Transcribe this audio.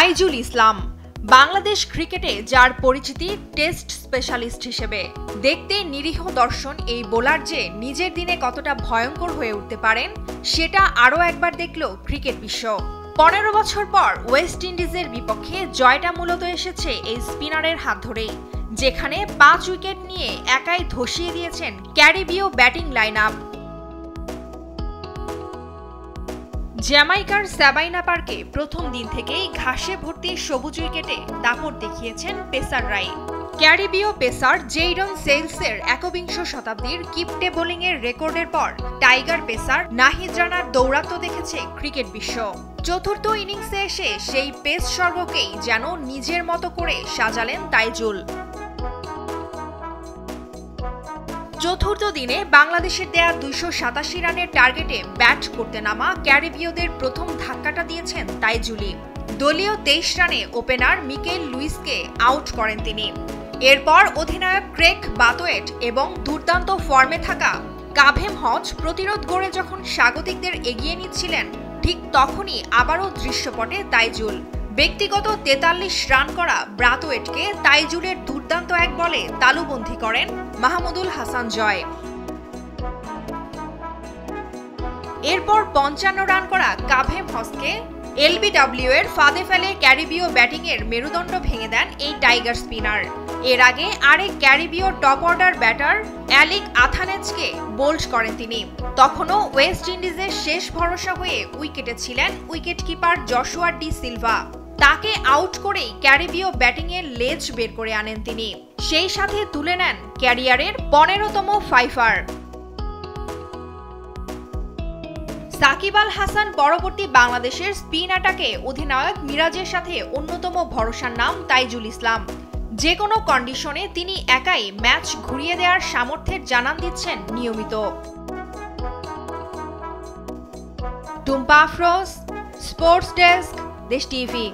তাইজুল ইসলাম বাংলাদেশ ক্রিকেটে যার পরিচিতি টেস্ট স্পেশালিস্ট হিসেবে। দেখতে নিরীহ দর্শন এই বোলার যে নিজের দিনে কতটা ভয়ঙ্কর হয়ে উঠতে পারেন সেটা আরও একবার দেখল ক্রিকেট বিশ্ব। 15 বছর পর ওয়েস্ট ইন্ডিজের বিপক্ষে জয়টা মূলত এসেছে এই স্পিনারের হাত ধরেই, যেখানে 5 উইকেট নিয়ে একাই ধসিয়ে দিয়েছেন ক্যারিবীয় ব্যাটিং লাইন আপ। জ্যামাইকার সাবাইনা পার্কে প্রথম দিন থেকেই ঘাসে ভর্তি সবুজ উইকেটে দাপট দেখিয়েছেন পেসাররাই। ক্যারিবীয় পেসার জেইডন সেলসের একবিংশ শতাব্দীর কিপটে বোলিংয়ের রেকর্ডের পর টাইগার পেসার নাহিদ রানার দৌরাত্ম্য দেখেছে ক্রিকেট বিশ্ব। চতুর্থ ইনিংসে এসে সেই পেস স্বর্গকেই যেন নিজের মতো করে সাজালেন তাইজুল। চতুর্থ দিনে বাংলাদেশের দেয়া 287 রানের টার্গেটে ব্যাট করতে নামা ক্যারিবীয়দের প্রথম ধাক্কাটা দিয়েছেন তাইজুলই। দলীয় 23 রানে ওপেনার মিকেল লুইসকে আউট করেন তিনি। এরপর অধিনায়ক ক্রেগ বাথওয়েট এবং দুর্দান্ত ফর্মে থাকা কাভেম হজ প্রতিরোধ গড়ে যখন স্বাগতিকদের এগিয়ে নিচ্ছিলেন, ঠিক তখনই আবারও দৃশ্যপটে তাইজুল। ব্যক্তিগত 43 রান করা ব্রাথওয়েটকে তাইজুলের দুর্দান্ত এক বলে তালুবন্দী করেন মাহমুদুল হাসান জয়। এরপর 55 রান করা কাভেম হজকে এলবিডব্লিউ এর ফাঁদে ফেলে ক্যারিবীয় ব্যাটিংয়ের মেরুদণ্ড ভেঙে দেন এই টাইগার স্পিনার। এর আগে আরেক ক্যারিবীয় টপ অর্ডার ব্যাটার অ্যালিক আথানেজকে বোল্ড করেন তিনি। তখনও ওয়েস্ট ইন্ডিজের শেষ ভরসা হয়ে উইকেটে ছিলেন wicket keeper Joshua D Silva. তাকে আউট করেই ক্যারিবীয় ব্যাটিংয়ের লেজ বের করে আনেন তিনি। সেই সাথে তুলে নেন ক্যারিয়ারের 15তম ফাইফার। সাকিব আল হাসান পরবর্তী বাংলাদেশের স্পিন অ্যাটাকে অধিনায়ক মিরাজের সাথে অন্যতম ভরসার নাম তাইজুল ইসলাম। যে কোনো কন্ডিশনে তিনি একাই ম্যাচ ঘুরিয়ে দেওয়ার সামর্থ্যের জানান দিচ্ছেন নিয়মিত। টুম্পা আফরোজ, স্পোর্টস ডেস্ক, দেশ টিভি।